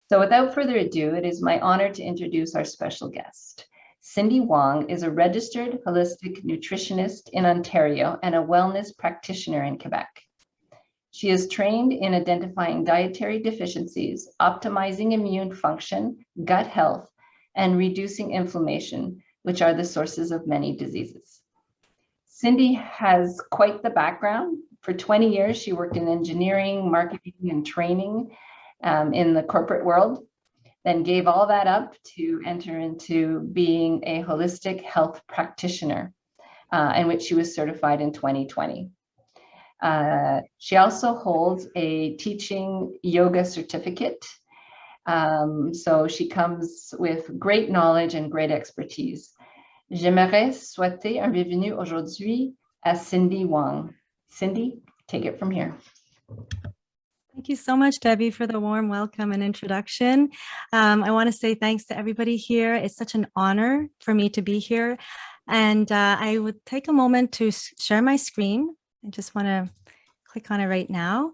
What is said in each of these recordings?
So without further ado, it is my honor to introduce our special guest. Cindy Wong is a registered holistic nutritionist in Ontario and a wellness practitioner in Quebec. She is trained in identifying dietary deficiencies, optimizing immune function, gut health, and reducing inflammation, which are the sources of many diseases. Cindy has quite the background. For 20 years, she worked in engineering, marketing, and training in the corporate world, then gave all that up to enter into being a holistic health practitioner, in which she was certified in 2020. She also holds a teaching yoga certificate. So she comes with great knowledge and great expertise. J'aimerais souhaiter un bienvenue aujourd'hui à Cindy Wong. Cindy, take it from here. Thank you so much, Debbie, for the warm welcome and introduction. I want to say thanks to everybody here. It's such an honor for me to be here. And I would take a moment to share my screen. I just want to click on it right now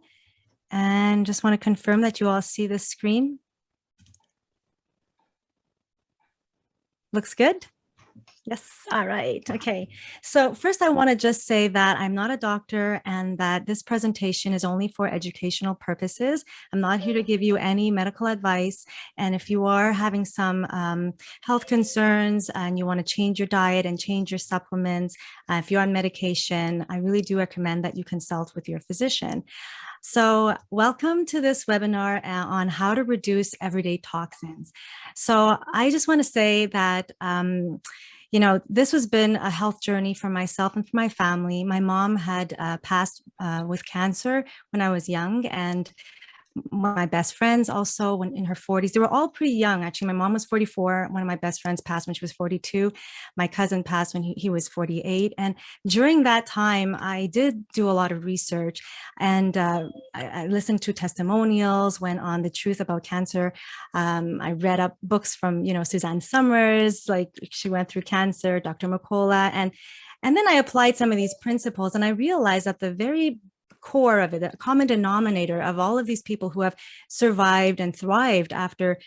and just want to confirm that you all see the screen. Looks good? Yes. All right. Okay. So first, I want to just say that I'm not a doctor and that this presentation is only for educational purposes. I'm not here to give you any medical advice. And if you are having some health concerns and you want to change your diet and change your supplements, if you're on medication, I really do recommend that you consult with your physician. So welcome to this webinar on how to reduce everyday toxins. So I just want to say that you know, this has been a health journey for myself and for my family. My mom had passed with cancer when I was young, and my best friends also when in her 40s. They were all pretty young. Actually, my mom was 44. One of my best friends passed when she was 42. My cousin passed when he was 48. And during that time, I did do a lot of research, and I listened to testimonials, went on the truth about cancer. I read up books from, you know, Suzanne Summers, like she went through cancer, Dr. McCullough, and then I applied some of these principles, and I realized that the very core of it, the common denominator of all of these people who have survived and thrived after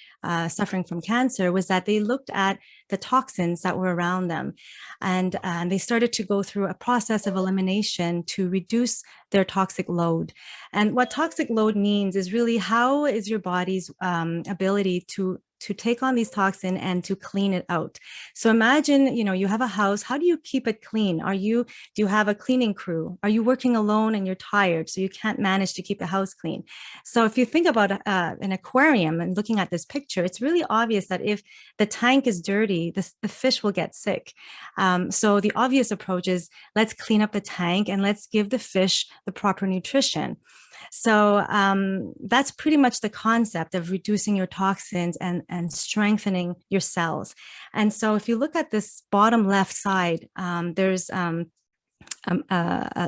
suffering from cancer was that they looked at the toxins that were around them, and they started to go through a process of elimination to reduce their toxic load. And what toxic load means is really how is your body's ability to take on these toxins and to clean it out. So imagine, you know, you have a house. How do you keep it clean? Do you have a cleaning crew? Are you working alone and you're tired, so you can't manage to keep the house clean? So if you think about an aquarium and looking at this picture, it's really obvious that if the tank is dirty, the fish will get sick. So the obvious approach is let's clean up the tank and let's give the fish the proper nutrition. So that's pretty much the concept of reducing your toxins and strengthening your cells. And so if you look at this bottom left side, there's a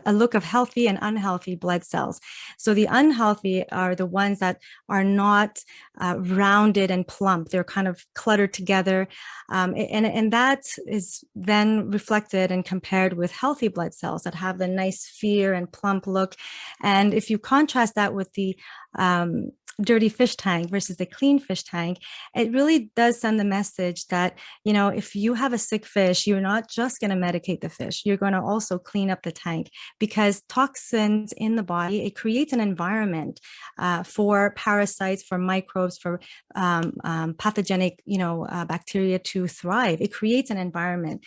look of healthy and unhealthy blood cells. So the unhealthy are the ones that are not rounded and plump. They're kind of cluttered together. And that is then reflected and compared with healthy blood cells that have the nice sphere and plump look. And if you contrast that with the dirty fish tank versus the clean fish tank, it really does send the message that, you know, if you have a sick fish, you're not just going to medicate the fish, you're going to also clean up the tank, because toxins in the body, it creates an environment for parasites, for microbes, for pathogenic, you know, bacteria to thrive. It creates an environment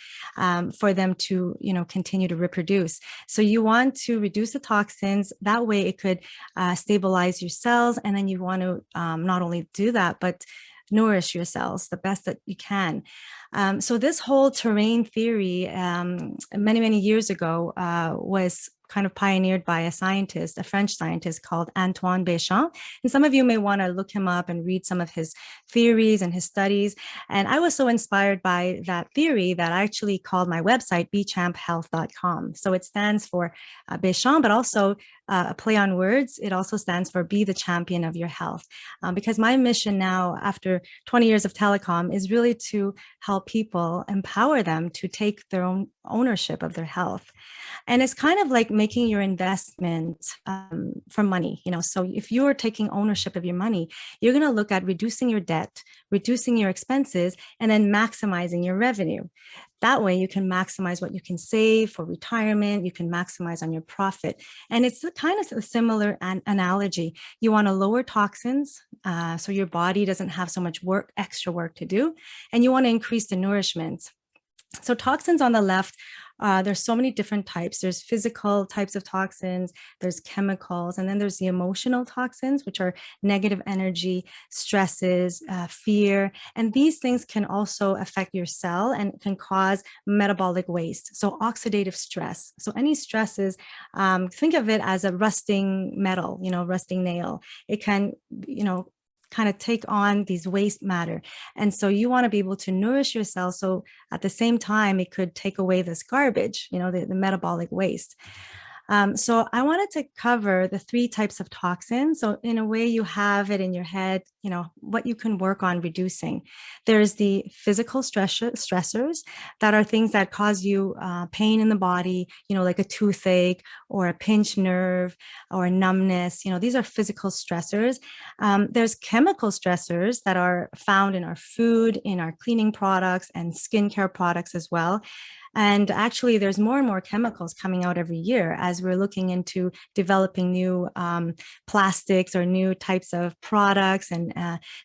for them to, you know, continue to reproduce. So you want to reduce the toxins. That way it could stabilize your cells, and then you want to not only do that, but nourish your cells the best that you can. So this whole terrain theory many, many years ago was kind of pioneered by a scientist, a French scientist called Antoine Béchamp. And some of you may want to look him up and read some of his theories and his studies. And I was so inspired by that theory that I actually called my website bechamphealth.com. So it stands for Béchamp, but also a play on words, it also stands for be the champion of your health. Because my mission now, after 20 years of telecom, is really to help people, empower them to take their own ownership of their health. And it's kind of like making your investment from money. So if you're taking ownership of your money, you're going to look at reducing your debt, reducing your expenses, and then maximizing your revenue. That way you can maximize what you can save for retirement. You can maximize on your profit. And it's kind of a similar analogy. You want to lower toxins so your body doesn't have so much extra work to do. And you want to increase the nourishment. So toxins on the left, there's so many different types. There's physical types of toxins, there's chemicals, and then there's the emotional toxins, which are negative energy, stresses, fear. And these things can also affect your cell and can cause metabolic waste. So oxidative stress. So any stresses, think of it as a rusting metal, rusting nail. It can, kind of take on these waste matter. And so you want to be able to nourish your cells. So at the same time, it could take away this garbage, the metabolic waste. So I wanted to cover the 3 types of toxins. So in a way you have it in your head, what you can work on reducing. There's the physical stressors that are things that cause you pain in the body, like a toothache or a pinched nerve or a numbness. These are physical stressors. There's chemical stressors that are found in our food, in our cleaning products and skincare products as well. And actually, there's more and more chemicals coming out every year as we're looking into developing new plastics or new types of products. And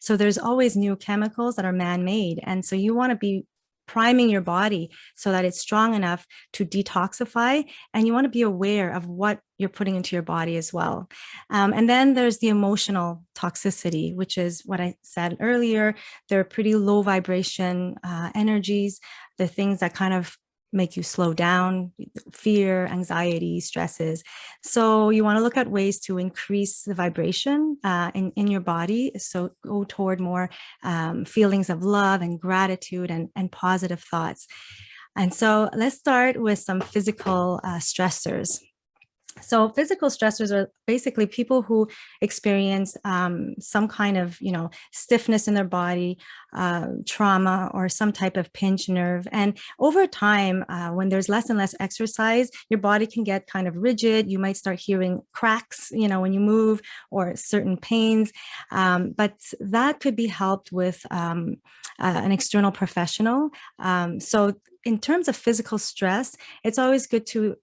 so there's always new chemicals that are man-made. And so you want to be priming your body so that it's strong enough to detoxify. And you want to be aware of what you're putting into your body as well. And then there's the emotional toxicity, which is what I said earlier. They're pretty low vibration energies. The things that kind of make you slow down, fear, anxiety, stresses. So you want to look at ways to increase the vibration in your body. So go toward more feelings of love and gratitude and positive thoughts. And so let's start with some physical stressors. So physical stressors are basically people who experience some kind of, stiffness in their body, trauma, or some type of pinched nerve. And over time, when there's less and less exercise, your body can get kind of rigid. You might start hearing cracks, when you move, or certain pains. But that could be helped with an external professional. So in terms of physical stress, it's always good to,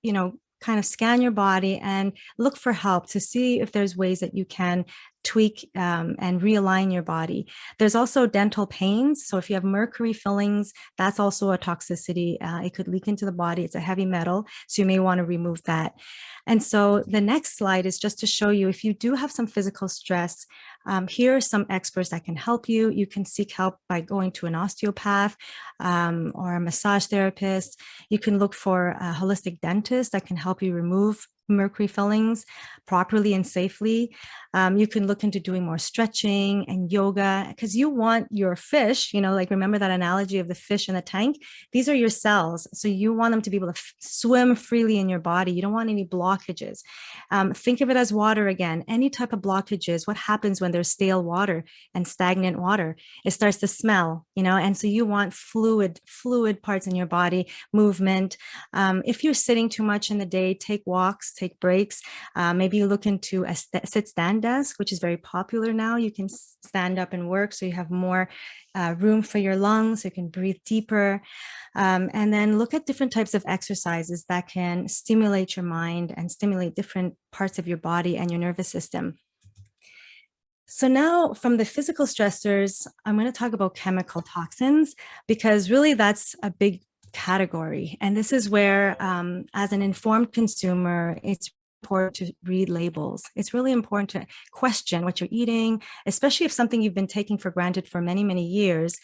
kind of scan your body and look for help to see if there's ways that you can tweak and realign your body. There's also dental pains. So if you have mercury fillings, that's also a toxicity. It could leak into the body. It's a heavy metal, so you may want to remove that. And so the next slide is just to show you, if you do have some physical stress, here are some experts that can help you. You can seek help by going to an osteopath or a massage therapist. You can look for a holistic dentist that can help you remove mercury fillings properly and safely. You can look into doing more stretching and yoga, because you want your fish, like remember that analogy of the fish in the tank? These are your cells. So you want them to be able to swim freely in your body. You don't want any blockages. Think of it as water again. Any type of blockages, what happens when there's stale water and stagnant water? It starts to smell, and so you want fluid parts in your body, movement. If you're sitting too much in the day, take walks, take breaks. Maybe you look into a sit-stand desk, which is very popular now. You can stand up and work, so you have more room for your lungs, so you can breathe deeper. And then look at different types of exercises that can stimulate your mind and stimulate different parts of your body and your nervous system. So now from the physical stressors, I'm going to talk about chemical toxins, because really that's a big category. And this is where, as an informed consumer, it's important to read labels. It's really important to question what you're eating, especially if something you've been taking for granted for many, many years.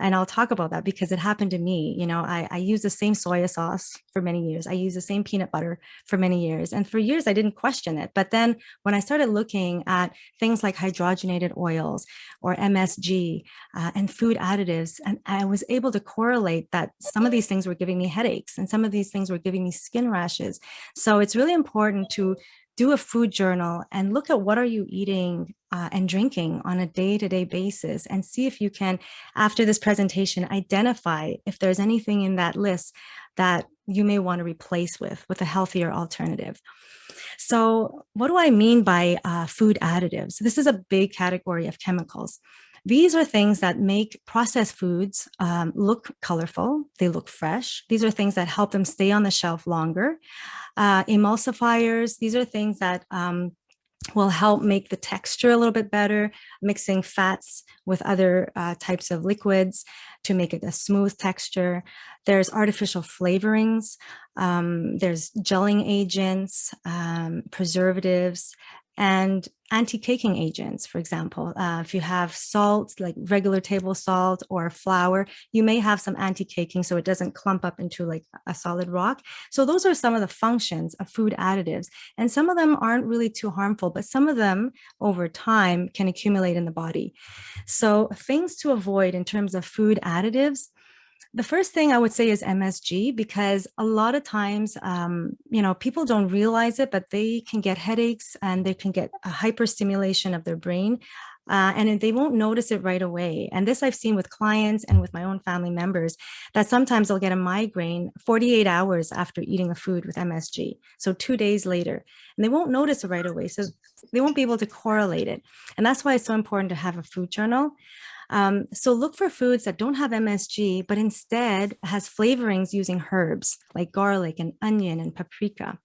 And I'll talk about that because it happened to me. I used the same soy sauce for many years. I used the same peanut butter for many years. And for years, I didn't question it. But then when I started looking at things like hydrogenated oils or MSG and food additives, and I was able to correlate that some of these things were giving me headaches and some of these things were giving me skin rashes. So it's really important to do a food journal and look at what are you eating and drinking on a day-to-day basis, and see if you can, after this presentation, identify if there's anything in that list that you may want to replace with a healthier alternative. So what do I mean by food additives? This is a big category of chemicals. These are things that make processed foods look colorful. They look fresh. These are things that help them stay on the shelf longer. Emulsifiers, these are things that will help make the texture a little bit better, mixing fats with other types of liquids to make it a smooth texture. There's artificial flavorings, there's gelling agents, preservatives, and anti-caking agents. For example, if you have salt, like regular table salt or flour, you may have some anti-caking so it doesn't clump up into like a solid rock. So those are some of the functions of food additives. And some of them aren't really too harmful, but some of them over time can accumulate in the body. So things to avoid in terms of food additives. The first thing I would say is MSG, because a lot of times, people don't realize it, but they can get headaches and they can get a hyperstimulation of their brain. And they won't notice it right away. And this I've seen with clients and with my own family members, that sometimes they'll get a migraine 48 hours after eating a food with MSG. So 2 days later, and they won't notice it right away. So they won't be able to correlate it. And that's why it's so important to have a food journal. So look for foods that don't have MSG, but instead has flavorings using herbs like garlic and onion and paprika.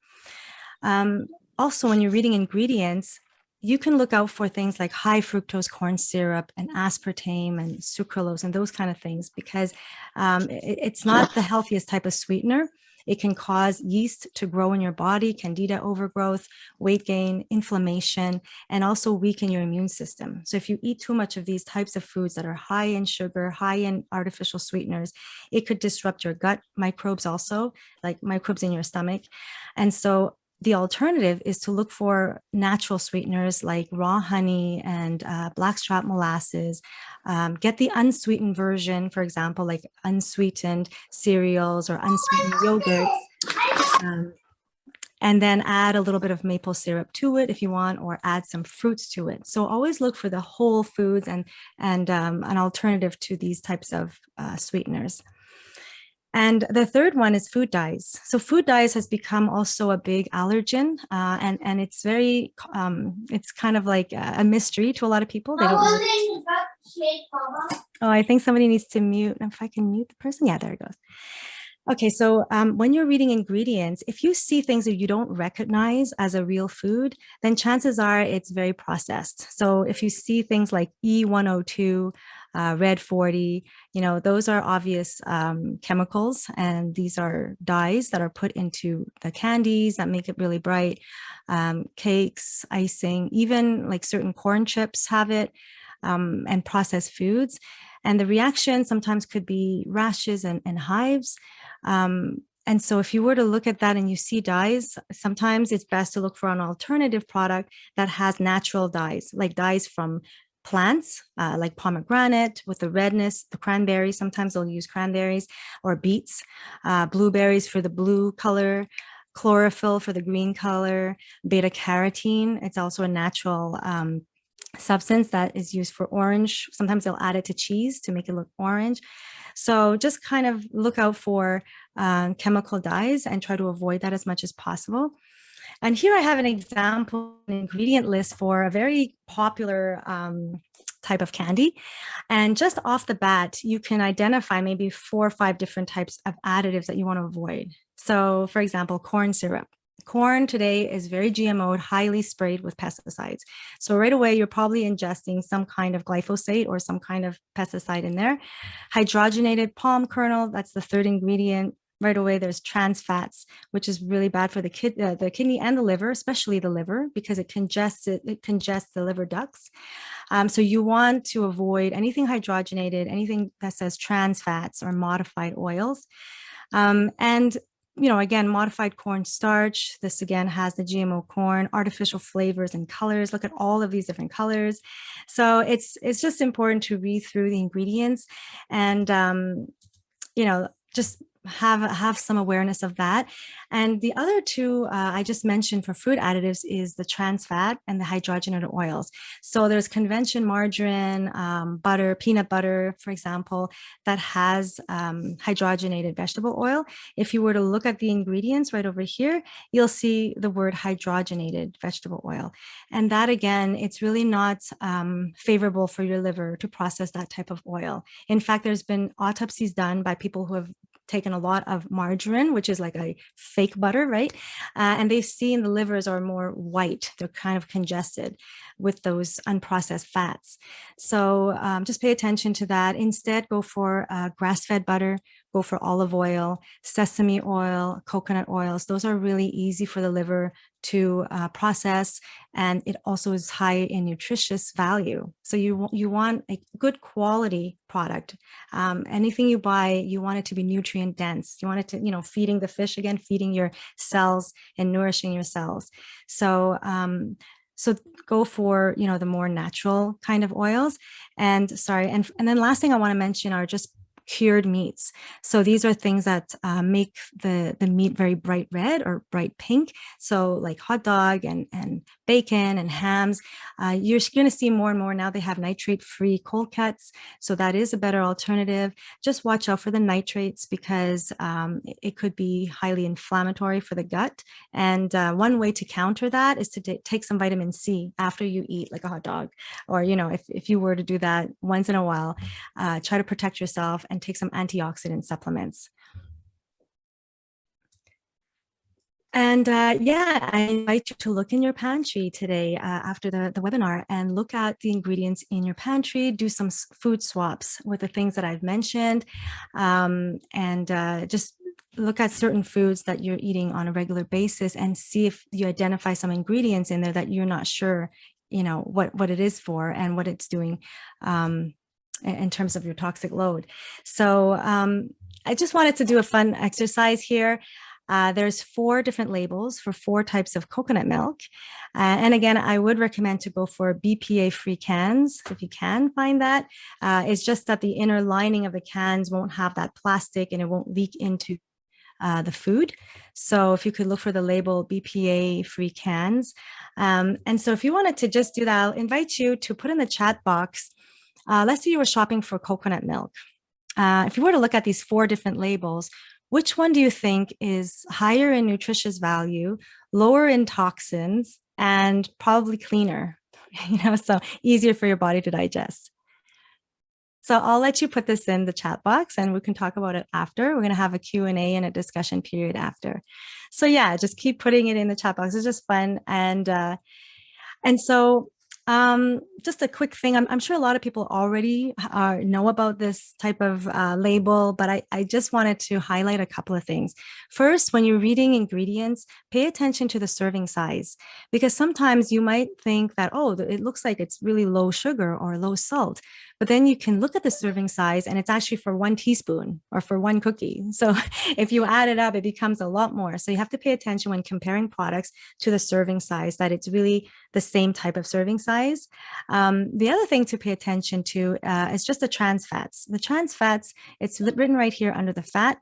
Also, when you're reading ingredients, you can look out for things like high fructose corn syrup and aspartame and sucralose and those kind of things, because it's not the healthiest type of sweetener. It can cause yeast to grow in your body, candida overgrowth, weight gain, inflammation, and also weaken your immune system. So if you eat too much of these types of foods that are high in sugar, high in artificial sweeteners, it could disrupt your gut microbes also, like microbes in your stomach. And so the alternative is to look for natural sweeteners like raw honey and blackstrap molasses. Get the unsweetened version, for example, like unsweetened cereals or unsweetened yogurts. And then add a little bit of maple syrup to it if you want, or add some fruits to it. So always look for the whole foods and an alternative to these types of sweeteners. And the third one is food dyes. So food dyes has become also a big allergen, and it's very, it's kind of like a mystery to a lot of people. They don't know. Oh, I think somebody needs to mute. If I can mute the person. Yeah, there it goes. Okay, so when you're reading ingredients, if you see things that you don't recognize as a real food, then chances are it's very processed. So if you see things like E102, Red 40, those are obvious chemicals, and these are dyes that are put into the candies that make it really bright, cakes, icing, even like certain corn chips have it, and processed foods. And the reaction sometimes could be rashes and hives. And so if you were to look at that and you see dyes, sometimes it's best to look for an alternative product that has natural dyes, like dyes from plants, like pomegranate with the redness, the cranberry. Sometimes they'll use cranberries or beets, blueberries for the blue color, chlorophyll for the green color, beta carotene. It's also a natural substance that is used for orange. Sometimes they'll add it to cheese to make it look orange. So just kind of look out for chemical dyes and try to avoid that as much as possible. And here I have an example, an ingredient list for a very popular type of candy. And just off the bat, you can identify maybe 4 or 5 different types of additives that you want to avoid. So for example, corn syrup. Corn today is very GMO'd, highly sprayed with pesticides. So right away, you're probably ingesting some kind of glyphosate or some kind of pesticide in there. Hydrogenated palm kernel, that's the third ingredient. Right away, there's trans fats, which is really bad for the kidney and the liver, especially the liver, because it congests the liver ducts. So you want to avoid anything hydrogenated, anything that says trans fats or modified oils. And again, modified corn starch. This again has the GMO corn, artificial flavors and colors. Look at all of these different colors. So it's just important to read through the ingredients and, just have some awareness of that. And the other two I just mentioned for food additives is the trans fat and the hydrogenated oils. So there's convention margarine, butter, peanut butter, for example, that has hydrogenated vegetable oil. If you were to look at the ingredients right over here, you'll see the word hydrogenated vegetable oil. And that, again, it's really not favorable for your liver to process that type of oil. In fact, there's been autopsies done by people who have taken a lot of margarine, which is like a fake butter, right? And they've seen the livers are more white. They're kind of congested with those unprocessed fats. So just pay attention to that. Instead, go for grass-fed butter, go for olive oil, sesame oil, coconut oils. Those are really easy for the liver to process, and it also is high in nutritious value. So you want a good quality product. Anything you buy, you want it to be nutrient dense. You want it to, feeding the fish, again, feeding your cells and nourishing your cells. So so go for, the more natural kind of oils. And then last thing I want to mention are just cured meats. So these are things that make the meat very bright red or bright pink. So like hot dog and bacon and hams, you're going to see more and more now they have nitrate-free cold cuts. So that is a better alternative. Just watch out for the nitrates because it could be highly inflammatory for the gut. And one way to counter that is to take some vitamin C after you eat like a hot dog, or, if you were to do that once in a while, try to protect yourself and take some antioxidant supplements. And yeah, I invite you to look in your pantry today after the webinar and look at the ingredients in your pantry, do some food swaps with the things that I've mentioned, and just look at certain foods that you're eating on a regular basis and see if you identify some ingredients in there that you're not sure, what it is for and what it's doing in terms of your toxic load. So I just wanted to do a fun exercise here. There's 4 different labels for 4 types of coconut milk. And again, I would recommend to go for BPA-free cans if you can find that. It's just that the inner lining of the cans won't have that plastic and it won't leak into the food. So if you could look for the label BPA-free cans. And so if you wanted to just do that, I'll invite you to put in the chat box. Let's say you were shopping for coconut milk. If you were to look at these 4 different labels, which one do you think is higher in nutritious value, lower in toxins, and probably cleaner? So easier for your body to digest. So I'll let you put this in the chat box and we can talk about it after. We're going to have a Q&A and a discussion period after. So yeah, just keep putting it in the chat box. It's just fun. And so just a quick thing. I'm sure a lot of people already know about this type of label, but I just wanted to highlight a couple of things. First, when you're reading ingredients, pay attention to the serving size, because sometimes you might think that, oh, it looks like it's really low sugar or low salt, but then you can look at the serving size and it's actually for 1 teaspoon or for 1 cookie. So if you add it up, it becomes a lot more. So you have to pay attention when comparing products to the serving size, that it's really the same type of serving size. The other thing to pay attention to is just the trans fats. The trans fats, it's written right here under the fat.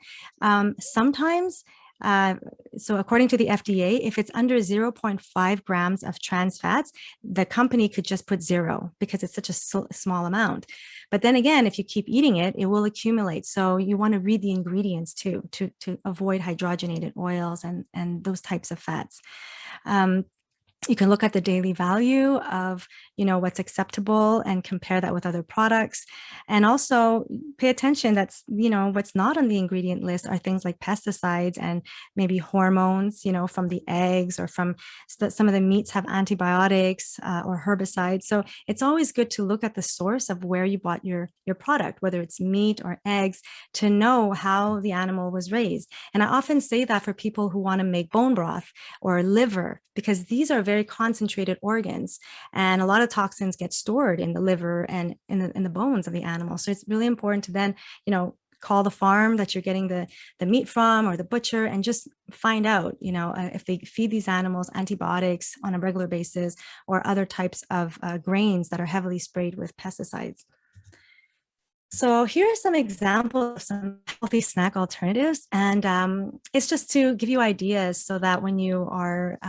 Sometimes, so according to the FDA, if it's under 0.5 grams of trans fats, the company could just put 0 because it's such a small amount. But then again, if you keep eating it, it will accumulate. So you want to read the ingredients too, to avoid hydrogenated oils and those types of fats. You can look at the daily value of, what's acceptable and compare that with other products. And also pay attention that's, what's not on the ingredient list are things like pesticides and maybe hormones, from the eggs, or from some of the meats have antibiotics or herbicides. So it's always good to look at the source of where you bought your product, whether it's meat or eggs, to know how the animal was raised. And I often say that for people who want to make bone broth or liver, because these are very concentrated organs, and a lot of toxins get stored in the liver and in the bones of the animal. So it's really important to then, call the farm that you're getting the meat from or the butcher and just find out, if they feed these animals antibiotics on a regular basis or other types of grains that are heavily sprayed with pesticides. So here are some examples of some healthy snack alternatives, and it's just to give you ideas so that when you are,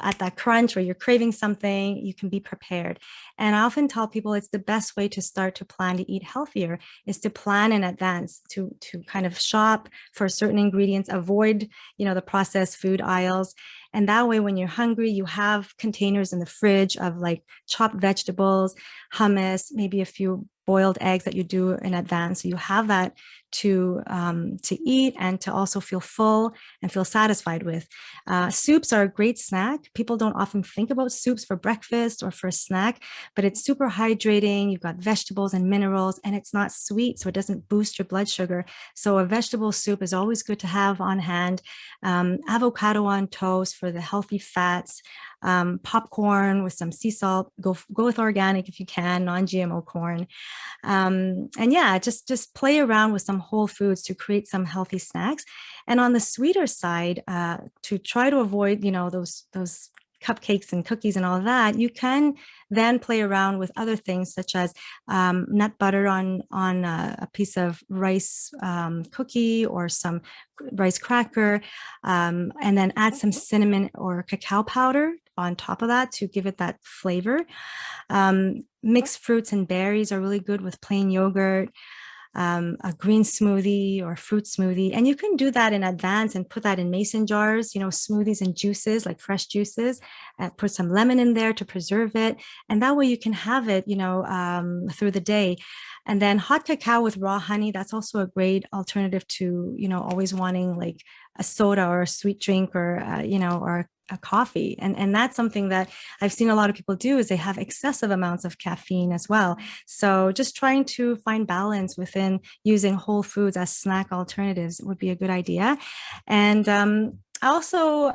at that crunch where you're craving something, you can be prepared. And I often tell people it's the best way to start to plan to eat healthier is to plan in advance, to kind of shop for certain ingredients, avoid, the processed food aisles. And that way, when you're hungry, you have containers in the fridge of like chopped vegetables, hummus, maybe a few boiled eggs that you do in advance. So you have that to eat and to also feel full and feel satisfied with. Soups are a great snack. People don't often think about soups for breakfast or for a snack, but it's super hydrating. You've got vegetables and minerals, and it's not sweet, so it doesn't boost your blood sugar. So a vegetable soup is always good to have on hand. Avocado on toast for the healthy fats. Popcorn with some sea salt. Go with organic if you can, non-GMO corn. And yeah, just play around with some whole foods to create some healthy snacks. And on the sweeter side, to try to avoid, those cupcakes and cookies and all of that, you can then play around with other things such as nut butter on a piece of rice cookie or some rice cracker, and then add some cinnamon or cacao powder on top of that to give it that flavor. Mixed fruits and berries are really good with plain yogurt, a green smoothie or fruit smoothie. And you can do that in advance and put that in mason jars, smoothies and juices, like fresh juices, put some lemon in there to preserve it. And that way you can have it, through the day. And then hot cacao with raw honey, that's also a great alternative to, always wanting like a soda or a sweet drink or, or a coffee. And that's something that I've seen a lot of people do is they have excessive amounts of caffeine as well. So just trying to find balance within using whole foods as snack alternatives would be a good idea. And I also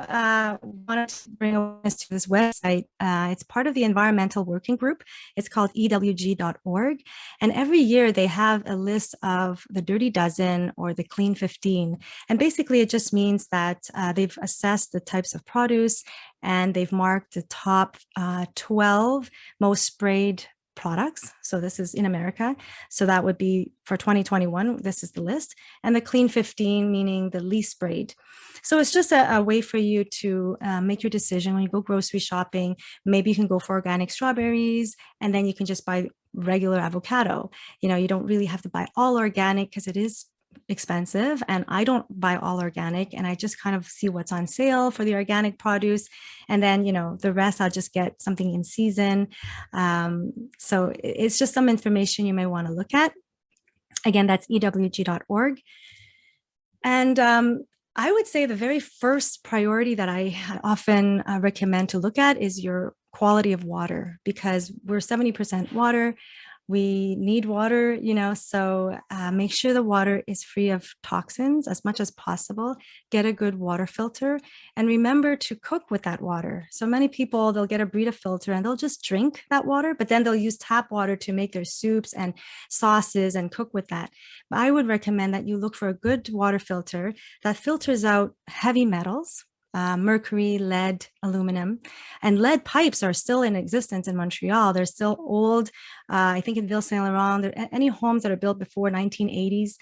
wanted to bring awareness to this website. It's part of the Environmental Working Group. It's called ewg.org. And every year they have a list of the Dirty Dozen or the Clean 15. And basically it just means that they've assessed the types of produce and they've marked the top 12 most sprayed products. So this is in America. So that would be for 2021, this is the list. And the Clean 15, meaning the least sprayed. So it's just a way for you to make your decision when you go grocery shopping. Maybe you can go for organic strawberries, and then you can just buy regular avocado. You don't really have to buy all organic because it is expensive, and I don't buy all organic, and I just kind of see what's on sale for the organic produce, and then the rest I'll just get something in season. So it's just some information you may want to look at. Again, that's ewg.org. And I would say the very first priority that I often recommend to look at is your quality of water, because we're 70% water. We need water, so make sure the water is free of toxins as much as possible. Get a good water filter, and remember to cook with that water. So many people, they'll get a Brita filter and they'll just drink that water, but then they'll use tap water to make their soups and sauces and cook with that. But I would recommend that you look for a good water filter that filters out heavy metals, mercury, lead, aluminum, and lead pipes are still in existence in Montreal. They're still old. I think in Ville Saint Laurent, any homes that are built before 1980s.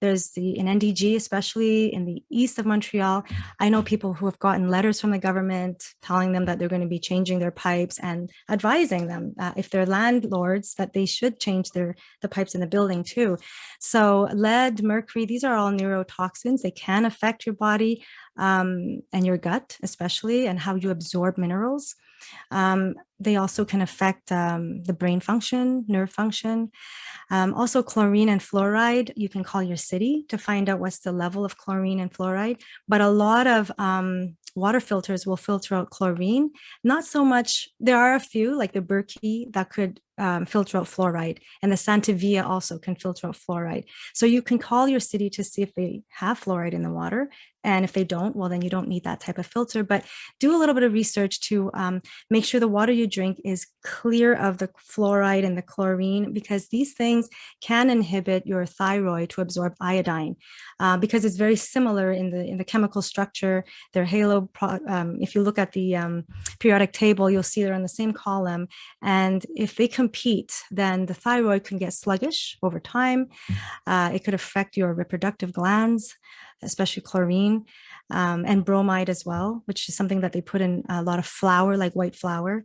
There's in NDG, especially in the east of Montreal. I know people who have gotten letters from the government telling them that they're going to be changing their pipes and advising them, if they're landlords, that they should change the pipes in the building too. So lead, mercury, these are all neurotoxins. They can affect your body and your gut, especially, and how you absorb minerals. They also can affect the brain function, nerve function. Also chlorine and fluoride, you can call your city to find out what's the level of chlorine and fluoride. But a lot of water filters will filter out chlorine. Not so much, there are a few like the Berkey that could filter out fluoride, and the Santa Via also can filter out fluoride. So you can call your city to see if they have fluoride in the water. And if they don't, well, then you don't need that type of filter. But do a little bit of research to make sure the water you drink is clear of the fluoride and the chlorine, because these things can inhibit your thyroid to absorb iodine, because it's very similar in the chemical structure. They're halo. If you look at the periodic table, you'll see they're in the same column. And if they compete, then the thyroid can get sluggish over time. It could affect your reproductive glands, especially chlorine, and bromide as well, which is something that they put in a lot of flour, like white flour.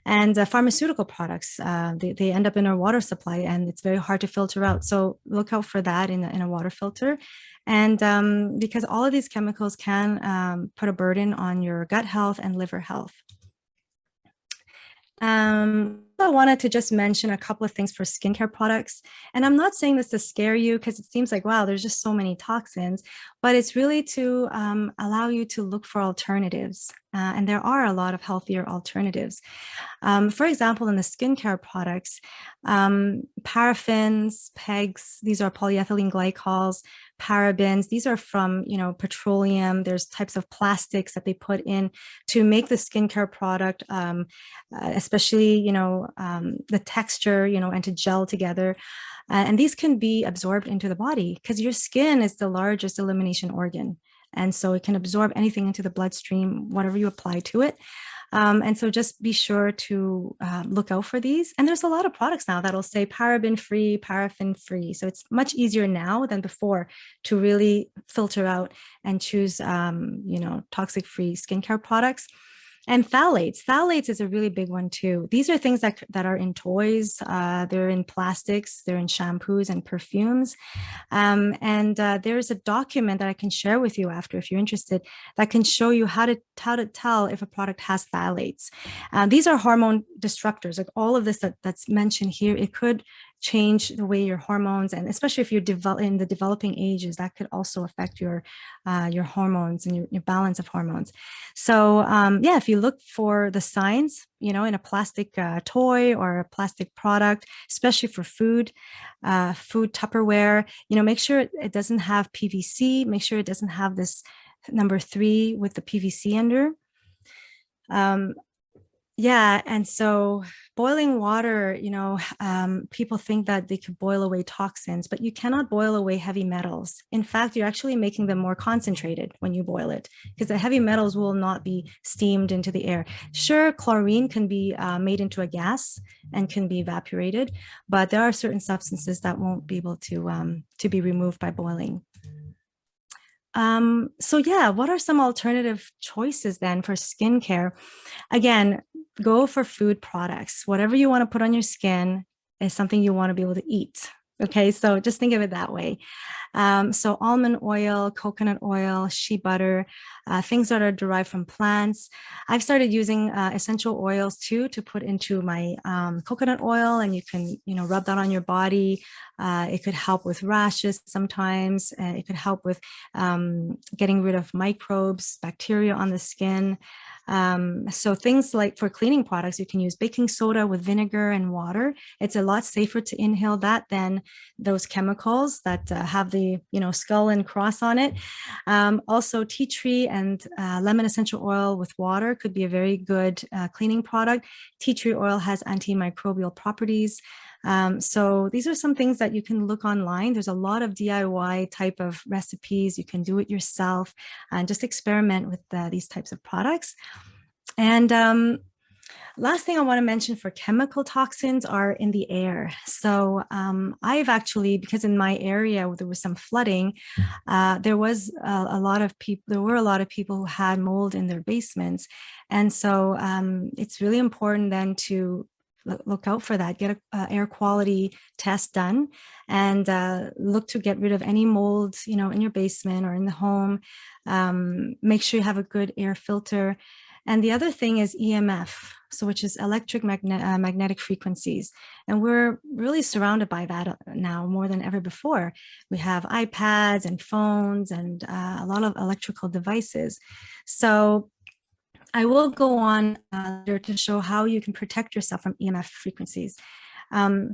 And pharmaceutical products, they end up in our water supply, and it's very hard to filter out. So look out for that in a water filter. And because all of these chemicals can put a burden on your gut health and liver health. I wanted to just mention a couple of things for skincare products. And I'm not saying this to scare you, because it seems like, wow, there's just so many toxins, but it's really to allow you to look for alternatives. And there are a lot of healthier alternatives. For example, in the skincare products, paraffins, PEGs, these are polyethylene glycols, parabens, these are from, petroleum. There's types of plastics that they put in to make the skincare product, especially, the texture, and to gel together. And these can be absorbed into the body, because your skin is the largest elimination organ. And so it can absorb anything into the bloodstream, whatever you apply to it. And so just be sure to look out for these. And there's a lot of products now that'll say paraben free, paraffin free. So it's much easier now than before to really filter out and choose, toxic free skincare products. And phthalates is a really big one too. These are things that are in toys, they're in plastics, they're in shampoos and perfumes. And there's a document that I can share with you after, if you're interested, that can show you how to tell if a product has phthalates. These are hormone disruptors. Like all of this that's mentioned here, it could change the way your hormones, and especially if you're in the developing ages, that could also affect your hormones and your balance of hormones. So if you look for the signs, in a plastic toy or a plastic product, especially for food Tupperware, make sure it doesn't have PVC. Make sure it doesn't have this number 3 with the PVC under. And so boiling water, people think that they could boil away toxins, but you cannot boil away heavy metals. In fact, you're actually making them more concentrated when you boil it, because the heavy metals will not be steamed into the air. Sure, chlorine can be made into a gas and can be evaporated, but there are certain substances that won't be able to be removed by boiling. What are some alternative choices then for skincare? Again, go for food products. Whatever you want to put on your skin is something you want to be able to eat. Okay, so just think of it that way. So almond oil, coconut oil, shea butter, things that are derived from plants. I've started using essential oils too to put into my coconut oil, and you can, rub that on your body. It could help with rashes sometimes. It could help with getting rid of microbes, bacteria on the skin. So things like for cleaning products, you can use baking soda with vinegar and water. It's a lot safer to inhale that than those chemicals that have the skull and cross on it. Also, tea tree and lemon essential oil with water could be a very good cleaning product. Tea tree oil has antimicrobial properties. So these are some things that you can look online. There's a lot of DIY type of recipes. You can do it yourself and just experiment with these types of products. And last thing I want to mention for chemical toxins are in the air. So I've actually, because in my area there was some flooding, there were a lot of people who had mold in their basements. And so it's really important then to look out for that, get an air quality test done, and look to get rid of any mold, in your basement or in the home. Make sure you have a good air filter. And the other thing is EMF, so which is electric magnetic frequencies. And we're really surrounded by that now more than ever before. We have iPads and phones and a lot of electrical devices. So I will go on to show how you can protect yourself from EMF frequencies.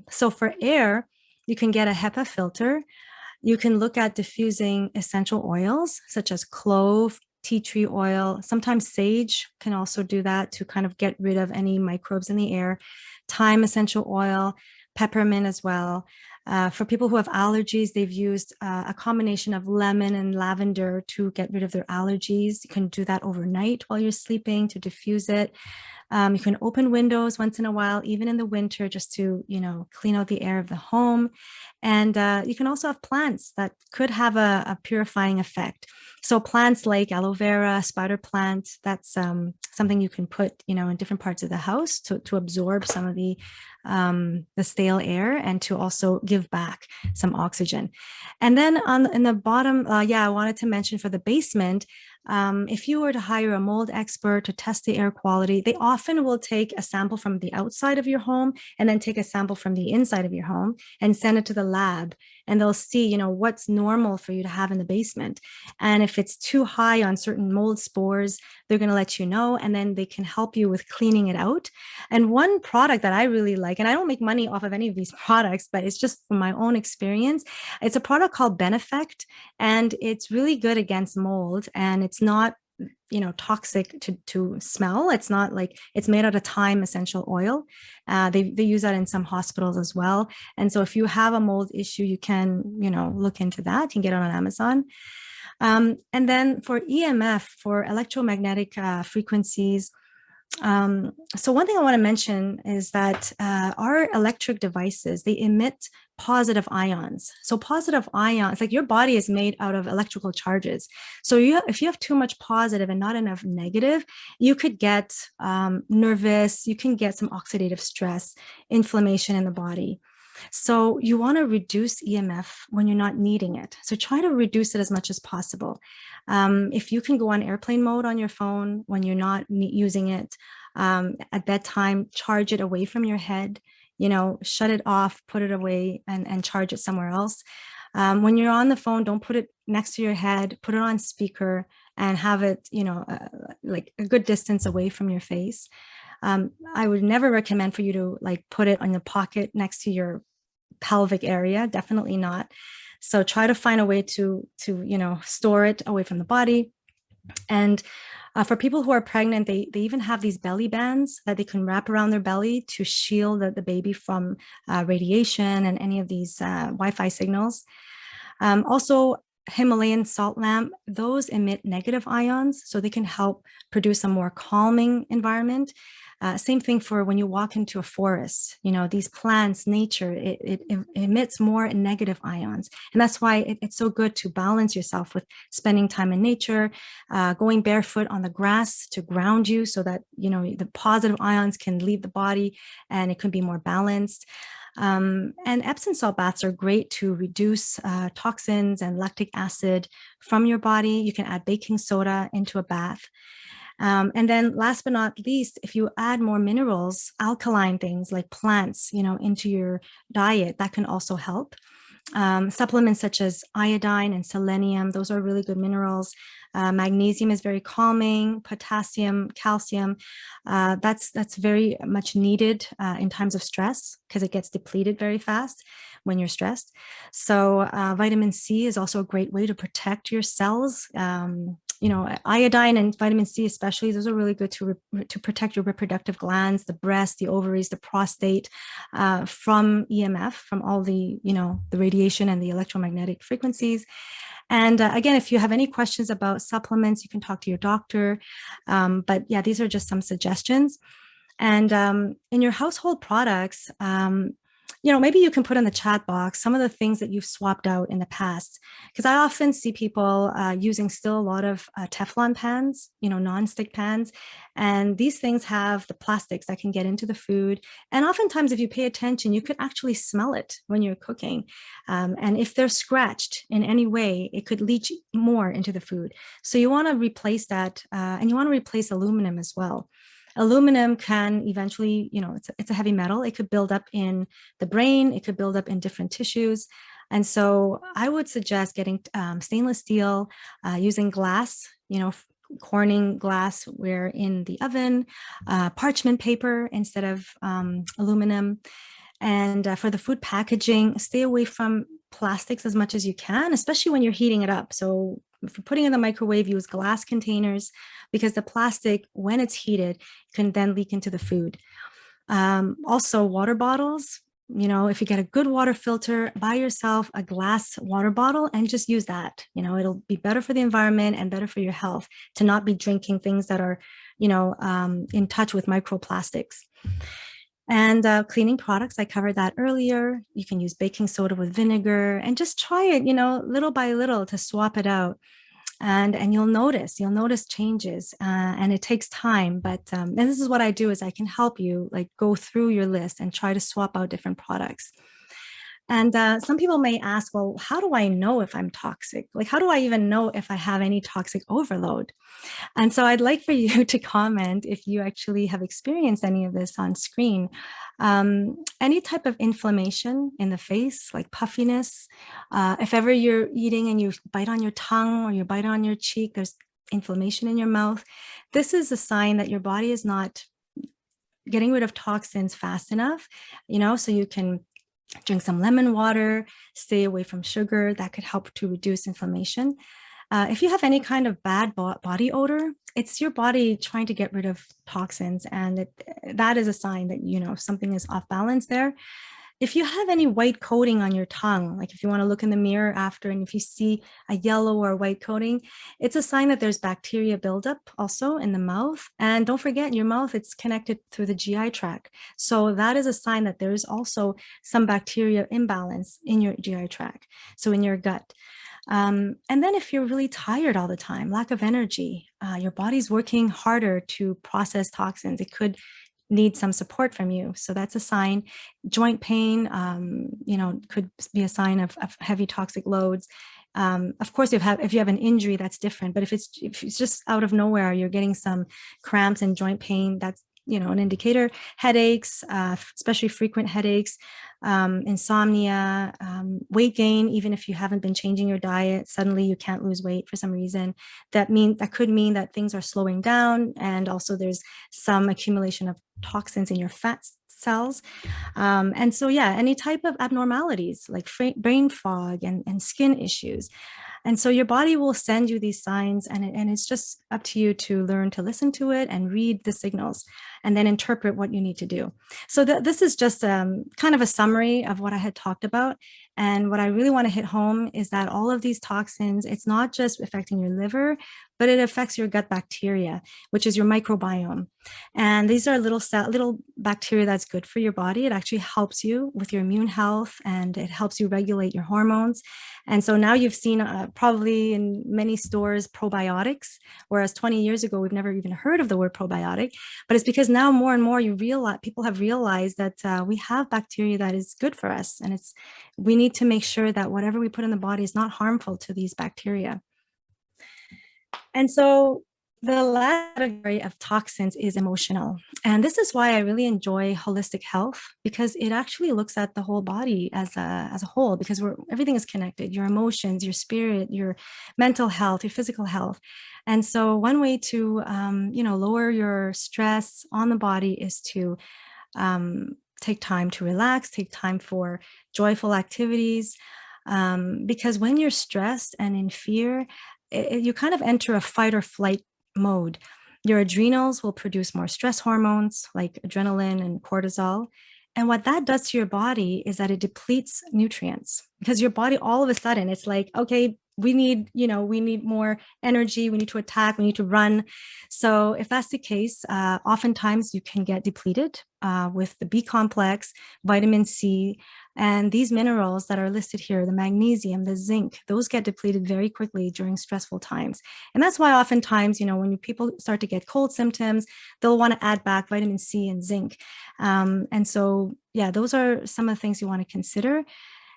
So for air, you can get a HEPA filter. You can look at diffusing essential oils such as clove, tea tree oil. Sometimes sage can also do that to kind of get rid of any microbes in the air. Thyme essential oil, peppermint as well. For people who have allergies, they've used a combination of lemon and lavender to get rid of their allergies. You can do that overnight while you're sleeping to diffuse it. You can open windows once in a while, even in the winter, just to, clean out the air of the home. And you can also have plants that could have a purifying effect. So plants like aloe vera, spider plant, that's something you can put, in different parts of the house to absorb some of the stale air and to also give back some oxygen. And then in the bottom, I wanted to mention for the basement, if you were to hire a mold expert to test the air quality, they often will take a sample from the outside of your home and then take a sample from the inside of your home and send it to the lab. And they'll see, what's normal for you to have in the basement. And if it's too high on certain mold spores, they're going to let you know, and then they can help you with cleaning it out. And one product that I really like, and I don't make money off of any of these products, but it's just from my own experience, it's a product called Benefect, and it's really good against mold, and it's not toxic to smell. It's not like, it's made out of thyme essential oil. They use that in some hospitals as well. And so if you have a mold issue, you can, look into that. You can get it on Amazon. And then for EMF, for electromagnetic frequencies, so one thing I want to mention is that our electric devices, they emit positive ions. So positive ions, like your body is made out of electrical charges. So if you have too much positive and not enough negative, you could get nervous, you can get some oxidative stress, inflammation in the body. So you want to reduce EMF when you're not needing it. So try to reduce it as much as possible. If you can go on airplane mode on your phone when you're not using it, at bedtime, charge it away from your head, shut it off, put it away and charge it somewhere else. When you're on the phone, don't put it next to your head, put it on speaker and have it, like a good distance away from your face. I would never recommend for you to put it on your pocket next to your pelvic area, definitely not. So try to find a way to store it away from the body. And for people who are pregnant, they even have these belly bands that they can wrap around their belly to shield the baby from radiation and any of these Wi-Fi signals. Also, Himalayan salt lamp, those emit negative ions, so they can help produce a more calming environment. Same thing for when you walk into a forest, these plants, nature, it emits more negative ions. And that's why it's so good to balance yourself with spending time in nature, going barefoot on the grass to ground you so that, the positive ions can leave the body and it can be more balanced. And Epsom salt baths are great to reduce toxins and lactic acid from your body. You can add baking soda into a bath. And then last but not least, if you add more minerals, alkaline things like plants, into your diet, that can also help. Supplements such as iodine and selenium, those are really good minerals. Magnesium is very calming, potassium, calcium, that's very much needed in times of stress because it gets depleted very fast when you're stressed. So vitamin C is also a great way to protect your cells. Iodine and vitamin C especially, those are really good to protect your reproductive glands, the breast, the ovaries, the prostate from EMF, from all the, the radiation and the electromagnetic frequencies. And again, if you have any questions about supplements, you can talk to your doctor. But yeah, these are just some suggestions. And in your household products, maybe you can put in the chat box some of the things that you've swapped out in the past. Because I often see people using still a lot of Teflon pans, non-stick pans. And these things have the plastics that can get into the food. And oftentimes, if you pay attention, you could actually smell it when you're cooking. And if they're scratched in any way, it could leach more into the food. So you want to replace that. And you want to replace aluminum as well. Aluminum can eventually, it's a heavy metal. It could build up in the brain. It could build up in different tissues. And so I would suggest getting stainless steel, using glass, Corning glassware in the oven, parchment paper instead of aluminum. And for the food packaging, stay away from plastics as much as you can, especially when you're heating it up. So if you're putting it in the microwave, use glass containers because the plastic, when it's heated, can then leak into the food. Also, water bottles, if you get a good water filter, buy yourself a glass water bottle and just use that. It'll be better for the environment and better for your health to not be drinking things that are, in touch with microplastics. And cleaning products, I covered that earlier. You can use baking soda with vinegar and just try it, little by little to swap it out. And you'll notice changes, and it takes time. But and this is what I do is I can help you like go through your list and try to swap out different products. And some people may ask, well, how do I know if I'm toxic? Like, how do I even know if I have any toxic overload? And so I'd like for you to comment if you actually have experienced any of this on screen. Any type of inflammation in the face, like puffiness. If ever you're eating and you bite on your tongue or you bite on your cheek, there's inflammation in your mouth. This is a sign that your body is not getting rid of toxins fast enough, so you can drink some lemon water, stay away from sugar. That could help to reduce inflammation. If you have any kind of bad body odor, it's your body trying to get rid of toxins. And that is a sign that, something is off balance there. If you have any white coating on your tongue, like if you want to look in the mirror after, and if you see a yellow or white coating, it's a sign that there's bacteria buildup also in the mouth. And don't forget, your mouth, it's connected through the GI tract. So that is a sign that there is also some bacteria imbalance in your GI tract, so in your gut. And then if you're really tired all the time, lack of energy, your body's working harder to process toxins. It could need some support from you. So that's a sign. Joint pain, could be a sign of heavy toxic loads. Of course, if you have an injury, that's different. But if it's just out of nowhere, you're getting some cramps and joint pain, that's an indicator. Headaches, especially frequent headaches, insomnia, weight gain. Even if you haven't been changing your diet, suddenly you can't lose weight for some reason. That could mean that things are slowing down, and also there's some accumulation of toxins in your fat cells. And so, any type of abnormalities like brain fog and skin issues. And so your body will send you these signs, and it's just up to you to learn to listen to it and read the signals and then interpret what you need to do. So this is just kind of a summary of what I had talked about. And what I really want to hit home is that all of these toxins, it's not just affecting your liver, but it affects your gut bacteria, which is your microbiome. And these are little bacteria that's good for your body. It actually helps you with your immune health, and it helps you regulate your hormones. And so now you've seen probably in many stores probiotics, whereas 20 years ago, we've never even heard of the word probiotic. But it's because now more and more people have realized that we have bacteria that is good for us. And we need to make sure that whatever we put in the body is not harmful to these bacteria. And so the last category of toxins is emotional. And this is why I really enjoy holistic health, because it actually looks at the whole body as a whole, because everything is connected: your emotions, your spirit, your mental health, your physical health. And so one way to lower your stress on the body is to take time to relax, take time for joyful activities. Because when you're stressed and in fear, you kind of enter a fight or flight mode. Your adrenals will produce more stress hormones like adrenaline and cortisol. And what that does to your body is that it depletes nutrients, because your body all of a sudden, it's like, okay, we need more energy. We need to attack. We need to run. So if that's the case, oftentimes you can get depleted with the B complex, vitamin C, and these minerals that are listed here, the magnesium, the zinc, those get depleted very quickly during stressful times. And that's why oftentimes, when people start to get cold symptoms, they'll want to add back vitamin C and zinc. And so, those are some of the things you want to consider.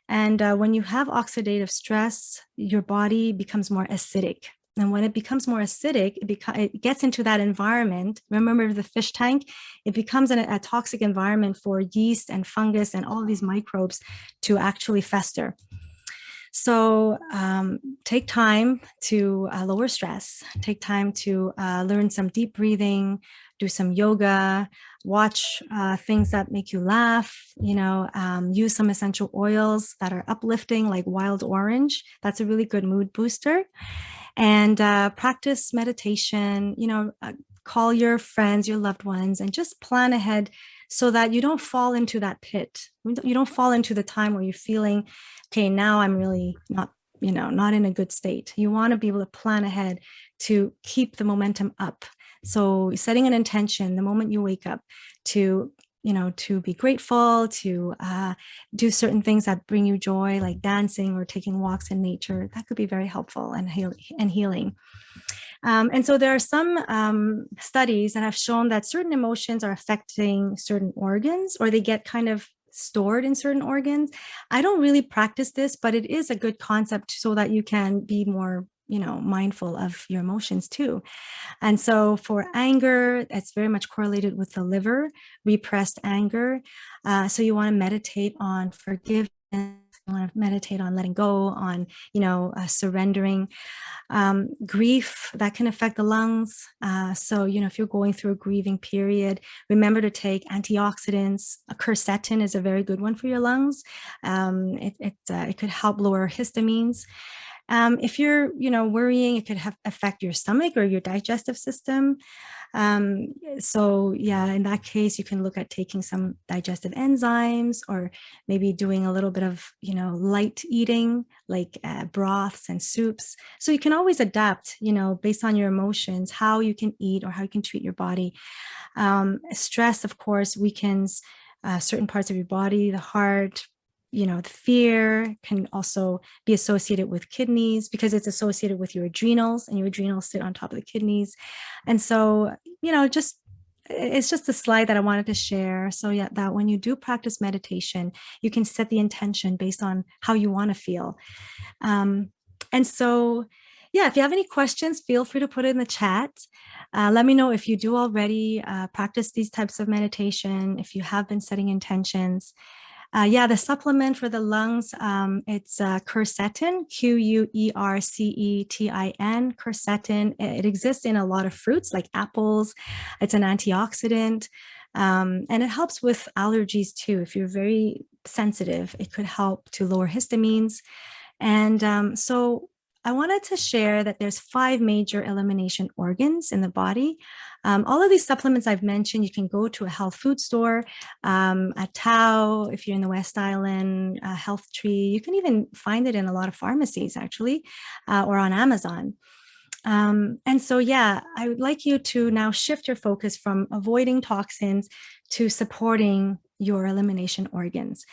And when you have oxidative stress, your body becomes more acidic. And when it becomes more acidic, it gets into that environment. Remember the fish tank? It becomes a toxic environment for yeast and fungus and all of these microbes to actually fester. So take time to lower stress, take time to learn some deep breathing, do some yoga, watch things that make you laugh, use some essential oils that are uplifting, like wild orange. That's a really good mood booster. And practice meditation, call your friends, your loved ones, and just plan ahead so that you don't fall into that pit. You don't fall into the time where you're feeling, okay, now I'm really not, not in a good state. You want to be able to plan ahead to keep the momentum up. So setting an intention the moment you wake up to, to be grateful, to do certain things that bring you joy, like dancing or taking walks in nature, that could be very helpful and healing. And so there are some studies that have shown that certain emotions are affecting certain organs, or they get kind of stored in certain organs. I don't really practice this, but it is a good concept so that you can be more, mindful of your emotions too. And so for anger, it's very much correlated with the liver, repressed anger. So you want to meditate on forgiveness. You want to meditate on letting go, on, surrendering. Grief, that can affect the lungs. So, if you're going through a grieving period, remember to take antioxidants. Quercetin is a very good one for your lungs. It could help lower histamines. If you're, worrying, it could affect your stomach or your digestive system. So yeah, in that case, you can look at taking some digestive enzymes, or maybe doing a little bit of, light eating, like broths and soups. So you can always adapt, based on your emotions, how you can eat or how you can treat your body. Stress, of course, weakens certain parts of your body, the heart. The fear can also be associated with kidneys because it's associated with your adrenals, and your adrenals sit on top of the kidneys. And so, it's just a slide that I wanted to share. So yeah, that when you do practice meditation, you can set the intention based on how you want to feel. And so, yeah, if you have any questions, feel free to put it in the chat. Let me know if you do already practice these types of meditation, if you have been setting intentions. The supplement for the lungs, it's quercetin, Quercetin, quercetin. It exists in a lot of fruits like apples. It's an antioxidant, and it helps with allergies too. If you're very sensitive, it could help to lower histamines. And so I wanted to share that there's 5 major elimination organs in the body. All of these supplements I've mentioned, you can go to a health food store, at Tao, if you're in the West Island, Health Tree. You can even find it in a lot of pharmacies, actually, or on Amazon. And so, yeah, I would like you to now shift your focus from avoiding toxins to supporting your elimination organs.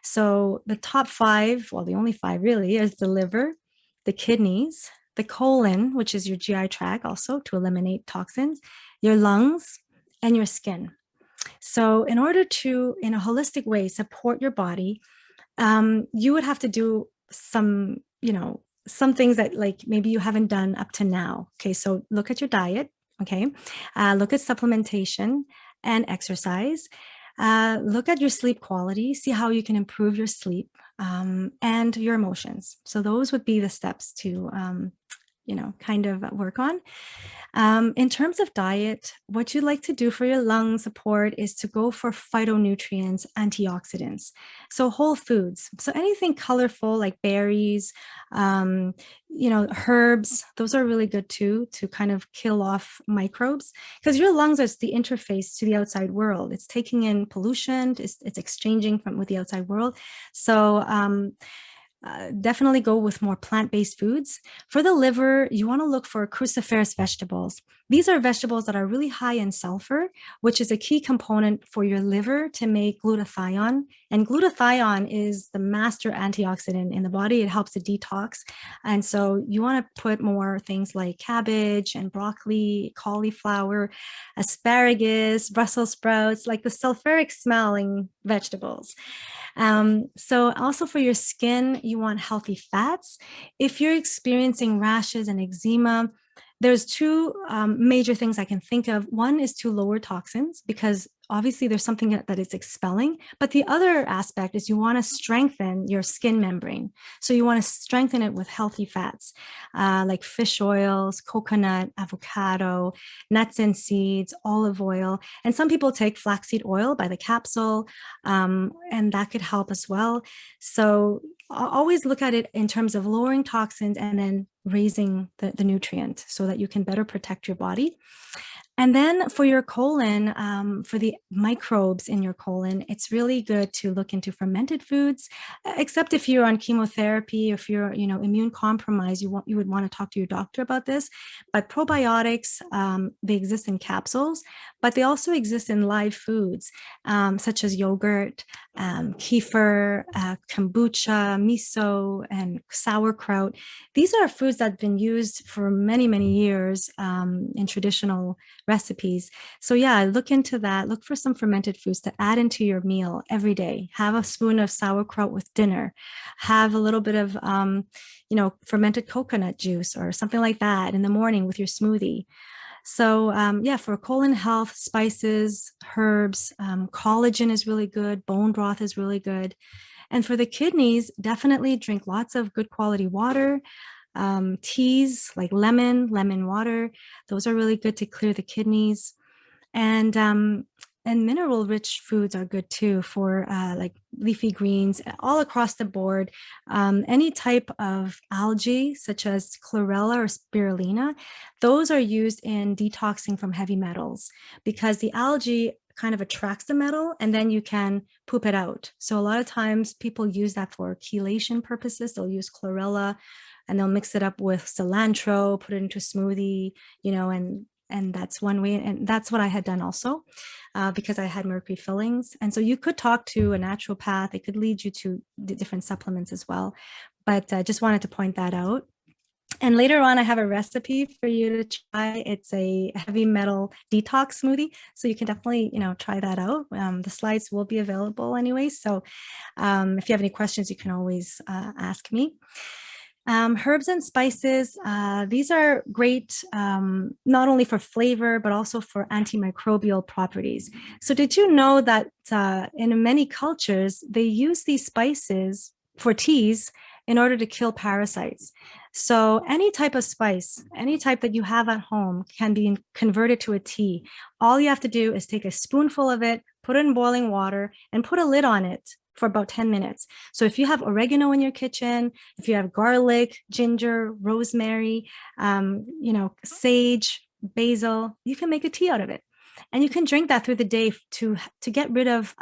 So the top 5, well, the only 5 really, is the liver, the kidneys, the colon, which is your GI tract also to eliminate toxins, your lungs, and your skin. So in order to, in a holistic way, support your body, you would have to do some, some things that like maybe you haven't done up to now. Okay, so look at your diet. Okay, look at supplementation and exercise. Look at your sleep quality, see how you can improve your sleep, and your emotions. So those would be the steps to, kind of work on. In terms of diet, what you'd like to do for your lung support is to go for phytonutrients, antioxidants. So whole foods. So anything colorful like berries, herbs, those are really good too, to kind of kill off microbes, because your lungs is the interface to the outside world. It's taking in pollution, it's exchanging with the outside world. So definitely go with more plant-based foods. For the liver, you want to look for cruciferous vegetables. These are vegetables that are really high in sulfur, which is a key component for your liver to make glutathione. And glutathione is the master antioxidant in the body. It helps to detox. And so you want to put more things like cabbage and broccoli, cauliflower, asparagus, Brussels sprouts, like the sulfuric smelling vegetables. So also for your skin, you want healthy fats. If you're experiencing rashes and eczema, there's 2 major things I can think of. One is to lower toxins, because obviously there's something that it's expelling. But the other aspect is you want to strengthen your skin membrane. So you want to strengthen it with healthy fats, like fish oils, coconut, avocado, nuts and seeds, olive oil. And some people take flaxseed oil by the capsule, and that could help as well. So always look at it in terms of lowering toxins and then raising the nutrient so that you can better protect your body. And then for your colon, for the microbes in your colon, it's really good to look into fermented foods, except if you're on chemotherapy, if you're, immune compromised, you would want to talk to your doctor about this. But probiotics, they exist in capsules, but they also exist in live foods, such as yogurt, kefir, kombucha, miso, and sauerkraut. These are foods that have been used for many, many years in traditional recipes. So yeah, look into that. Look for some fermented foods to add into your meal every day. Have a spoon of sauerkraut with dinner. Have a little bit of, fermented coconut juice or something like that in the morning with your smoothie. So yeah, for colon health, spices, herbs, collagen is really good. Bone broth is really good. And for the kidneys, definitely drink lots of good quality water. Teas like lemon water, those are really good to clear the kidneys. And mineral rich foods are good too for like leafy greens all across the board. Any type of algae such as chlorella or spirulina, those are used in detoxing from heavy metals because the algae kind of attracts the metal and then you can poop it out. So a lot of times people use that for chelation purposes. They'll use chlorella and they'll mix it up with cilantro, put it into a smoothie, and that's one way. And that's what I had done also because I had mercury fillings. And so you could talk to a naturopath. It could lead you to different supplements as well. But I just wanted to point that out. And later on, I have a recipe for you to try. It's a heavy metal detox smoothie. So you can definitely, try that out. The slides will be available anyway. So if you have any questions, you can always ask me. Herbs and spices, these are great not only for flavor, but also for antimicrobial properties. So did you know that in many cultures, they use these spices for teas in order to kill parasites? So any type of spice, any type that you have at home can be converted to a tea. All you have to do is take a spoonful of it, put it in boiling water, and put a lid on it for about 10 minutes. So if you have oregano in your kitchen, if you have garlic, ginger, rosemary, sage, basil, you can make a tea out of it. And you can drink that through the day to get rid of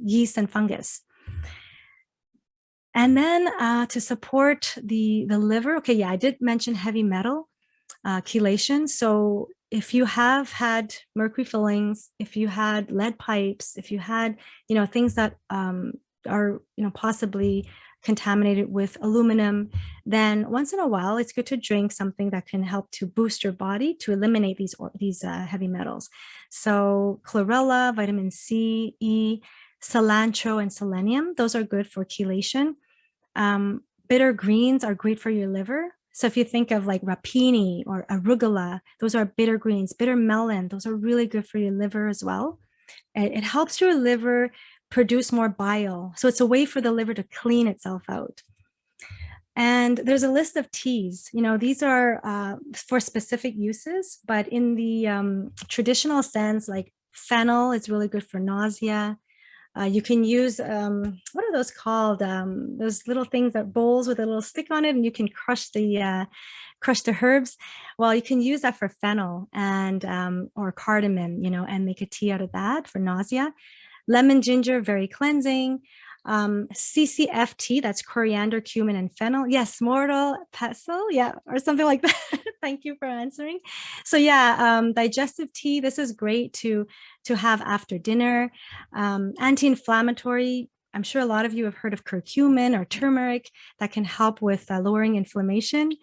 yeast and fungus. And then to support the liver, okay, yeah, I did mention heavy metal chelation. So if you have had mercury fillings, if you had lead pipes, if you had, things that are, possibly contaminated with aluminum, then once in a while, it's good to drink something that can help to boost your body to eliminate these heavy metals. So chlorella, vitamin C, E, cilantro, and selenium, those are good for chelation. Bitter greens are great for your liver. So if you think of like rapini or arugula, those are bitter greens. Bitter melon, those are really good for your liver as well. It helps your liver produce more bile. So it's a way for the liver to clean itself out. And there's a list of teas. These are for specific uses, but in the traditional sense, like fennel is really good for nausea. You can use, what are those called? Those little things that bowls with a little stick on it, and you can crush the herbs. Well, you can use that for fennel and or cardamom, and make a tea out of that for nausea. Lemon ginger, very cleansing. CCFT, that's coriander, cumin, and fennel. Yes, mortal pestle, yeah, or something like that. Thank you for answering. So yeah, digestive tea, this is great to have after dinner. Anti-inflammatory, I'm sure a lot of you have heard of curcumin or turmeric that can help with lowering inflammation.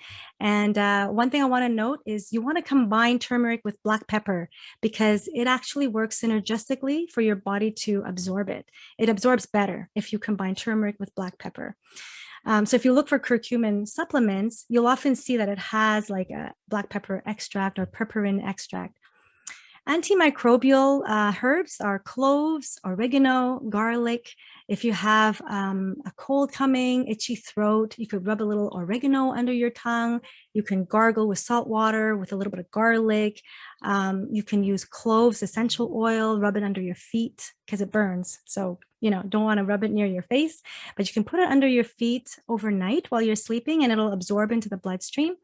And one thing I want to note is you want to combine turmeric with black pepper because it actually works synergistically for your body to absorb it. It absorbs better if you combine turmeric with black pepper. So if you look for curcumin supplements, you'll often see that it has like a black pepper extract or purpurine extract. Antimicrobial herbs are cloves, oregano, garlic, If you have a cold coming, itchy throat, you could rub a little oregano under your tongue. You can gargle with salt water with a little bit of garlic. You can use cloves essential oil, rub it under your feet because it burns. So, you know, don't want to rub it near your face, but you can put it under your feet overnight while you're sleeping and it'll absorb into the bloodstream.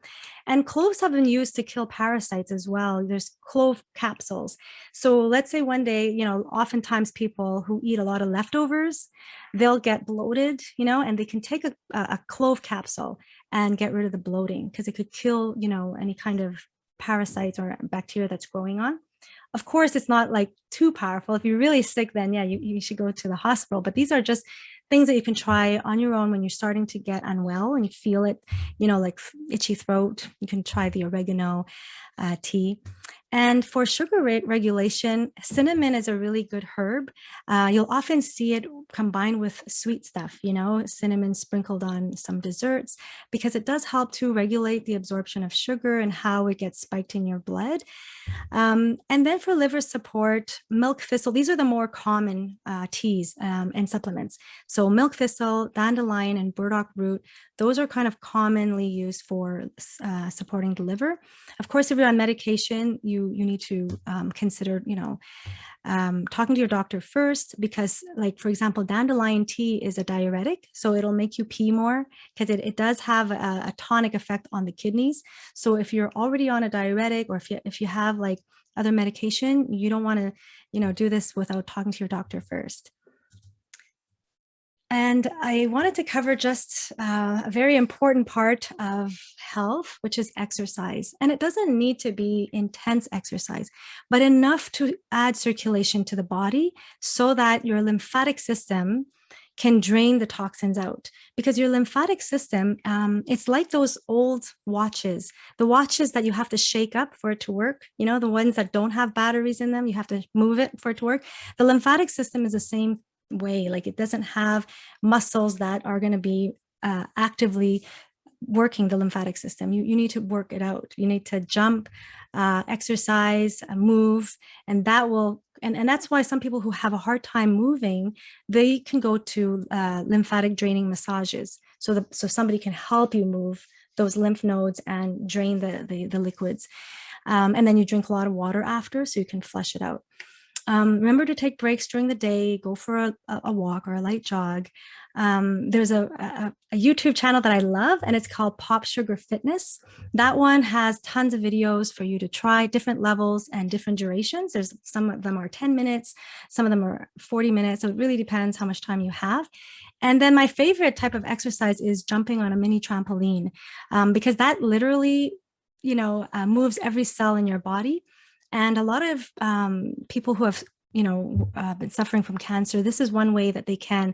And cloves have been used to kill parasites as well. There's clove capsules. So let's say one day, you know, oftentimes people who eat a lot of leftovers, they'll get bloated, you know, and they can take a clove capsule and get rid of the bloating because it could kill, you know, any kind of parasites or bacteria that's growing on. Of course, it's not like too powerful. If you're really sick, then yeah, you should go to the hospital. But these are just things that you can try on your own when you're starting to get unwell and you feel it, you know, like itchy throat. You can try the oregano tea. And for sugar rate regulation, cinnamon is a really good herb. You'll often see it combined with sweet stuff, you know, cinnamon sprinkled on some desserts, because it does help to regulate the absorption of sugar and how it gets spiked in your blood. And then for liver support, milk thistle, these are the more common teas and supplements. So milk thistle, dandelion, and burdock root, those are kind of commonly used for supporting the liver. Of course, if you're on medication, you need to consider, you know, talking to your doctor first, because like, for example, dandelion tea is a diuretic. So it'll make you pee more because it does have a tonic effect on the kidneys. So if you're already on a diuretic, or if you have like other medication, you don't want to, you know, do this without talking to your doctor first. And I wanted to cover just a very important part of health, which is exercise. And it doesn't need to be intense exercise, but enough to add circulation to the body so that your lymphatic system can drain the toxins out. Because your lymphatic system, it's like those old watches, the watches that you have to shake up for it to work, you know, the ones that don't have batteries in them, you have to move it for it to work. The lymphatic system is the same way. Like, it doesn't have muscles that are going to be actively working the lymphatic system. You need to work it out. You need to jump, exercise, move, and that will, and that's why some people who have a hard time moving, they can go to lymphatic draining massages. So somebody can help you move those lymph nodes and drain the liquids. And then you drink a lot of water after, so you can flush it out. Remember to take breaks during the day, go for a walk or a light jog. There's a YouTube channel that I love, and it's called Pop Sugar Fitness. That one has tons of videos for you to try, different levels and different durations. There's some of them are 10 minutes, some of them are 40 minutes. So it really depends how much time you have. And then my favorite type of exercise is jumping on a mini trampoline, because that literally, you know, moves every cell in your body. And a lot of people who have, you know, been suffering from cancer, this is one way that they can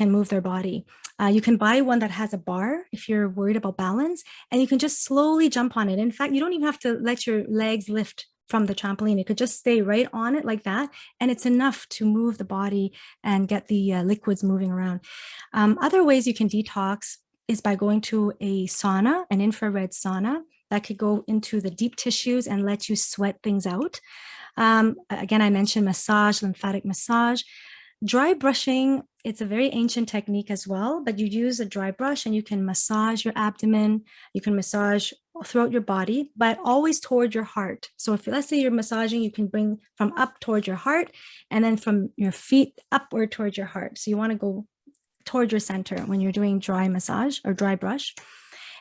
move their body. You can buy one that has a bar if you're worried about balance, and you can just slowly jump on it. In fact, you don't even have to let your legs lift from the trampoline. It could just stay right on it like that, and it's enough to move the body and get the liquids moving around. Other ways you can detox is by going to a sauna, an infrared sauna that could go into the deep tissues and let you sweat things out. Again, I mentioned massage, lymphatic massage. Dry brushing, it's a very ancient technique as well, but you use a dry brush and you can massage your abdomen, you can massage throughout your body, but always toward your heart. So if, let's say you're massaging, you can bring from up toward your heart and then from your feet upward toward your heart. So you want to go toward your center when you're doing dry massage or dry brush.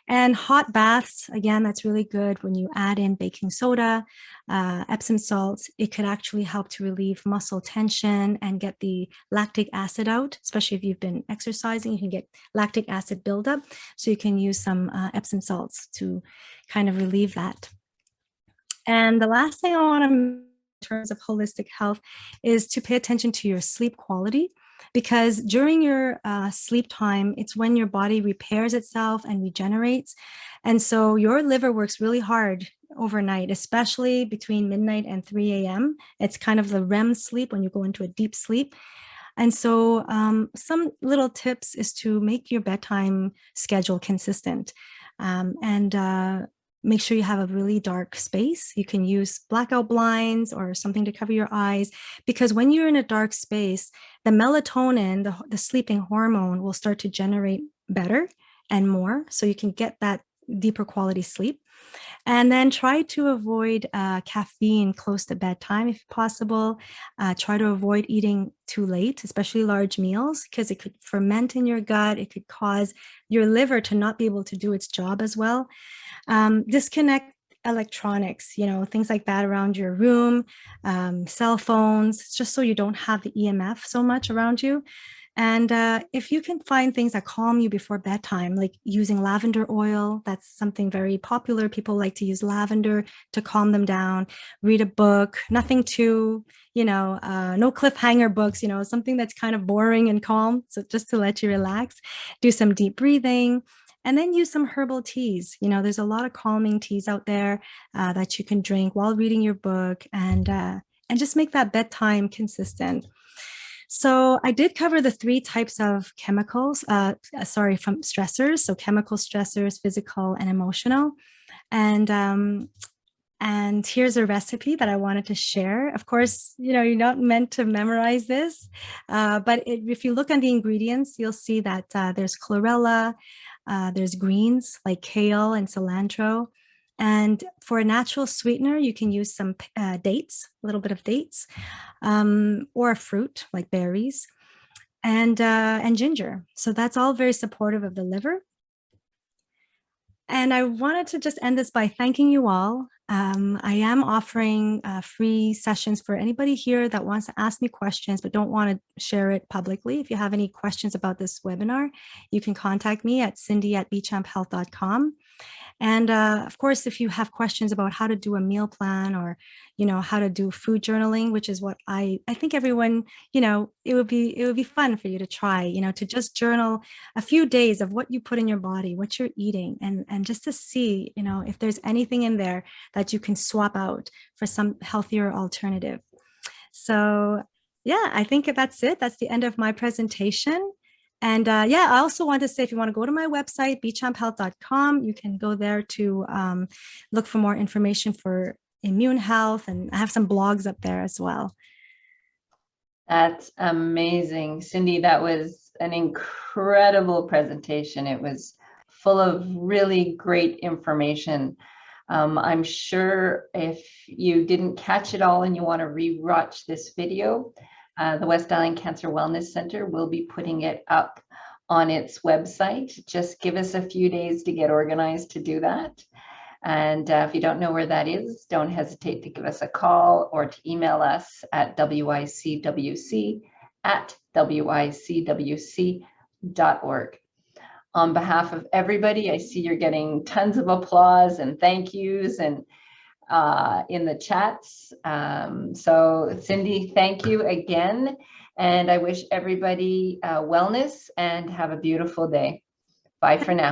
And hot baths, again, that's really good when you add in baking soda, Epsom salts. It could actually help to relieve muscle tension and get the lactic acid out, especially if you've been exercising, you can get lactic acid buildup. So you can use some Epsom salts to kind of relieve that. And the last thing I want to, in terms of holistic health, is to pay attention to your sleep quality. Because during your sleep time, it's when your body repairs itself and regenerates. And so your liver works really hard overnight, especially between midnight and 3 a.m. It's kind of the REM sleep when you go into a deep sleep. And so some little tips is to make your bedtime schedule consistent. make sure you have a really dark space. You can use blackout blinds or something to cover your eyes, because when you're in a dark space, the melatonin, the sleeping hormone, will start to generate better and more, so you can get that deeper quality sleep. And then try to avoid caffeine close to bedtime if possible. Try to avoid eating too late, especially large meals, because it could ferment in your gut. It could cause your liver to not be able to do its job as well. Disconnect electronics, things like that around your room, cell phones, just so you don't have the EMF so much around you. And if you can find things that calm you before bedtime, like using lavender oil, that's something very popular. People like to use lavender to calm them down. Read a book, nothing too, no cliffhanger books, something that's kind of boring and calm. So just to let you relax, do some deep breathing. And then use some herbal teas. There's a lot of calming teas out there that you can drink while reading your book, and just make that bedtime consistent. So I did cover the 3 types of chemicals, from stressors. So chemical stressors, physical and emotional. And here's a recipe that I wanted to share. Of course, you're not meant to memorize this, but if you look on the ingredients, you'll see that there's chlorella, there's greens like kale and cilantro. And for a natural sweetener, you can use some dates, a little bit of dates, or a fruit like berries, and ginger. So that's all very supportive of the liver. And I wanted to just end this by thanking you all. I am offering free sessions for anybody here that wants to ask me questions but don't want to share it publicly. If you have any questions about this webinar, you can contact me at cindy@bchamphealth.com. And of course, if you have questions about how to do a meal plan, or, how to do food journaling, which is what I think everyone, it would be fun for you to try, to just journal a few days of what you put in your body, what you're eating, and just to see, if there's anything in there that you can swap out for some healthier alternative. So yeah, I think that's it. That's the end of my presentation. And I also want to say, if you want to go to my website, bchamphealth.com, you can go there to look for more information for immune health. And I have some blogs up there as well. That's amazing. Cindy, that was an incredible presentation. It was full of really great information. I'm sure if you didn't catch it all and you want to re-watch this video, the West Island Cancer Wellness Center will be putting it up on its website. Just give us a few days to get organized to do that. And if you don't know where that is, don't hesitate to give us a call or to email us at wicwc@wicwc.org. On behalf of everybody, I see you're getting tons of applause and thank yous and in the chats. So Cindy, thank you again. And I wish everybody wellness and have a beautiful day. Bye for now.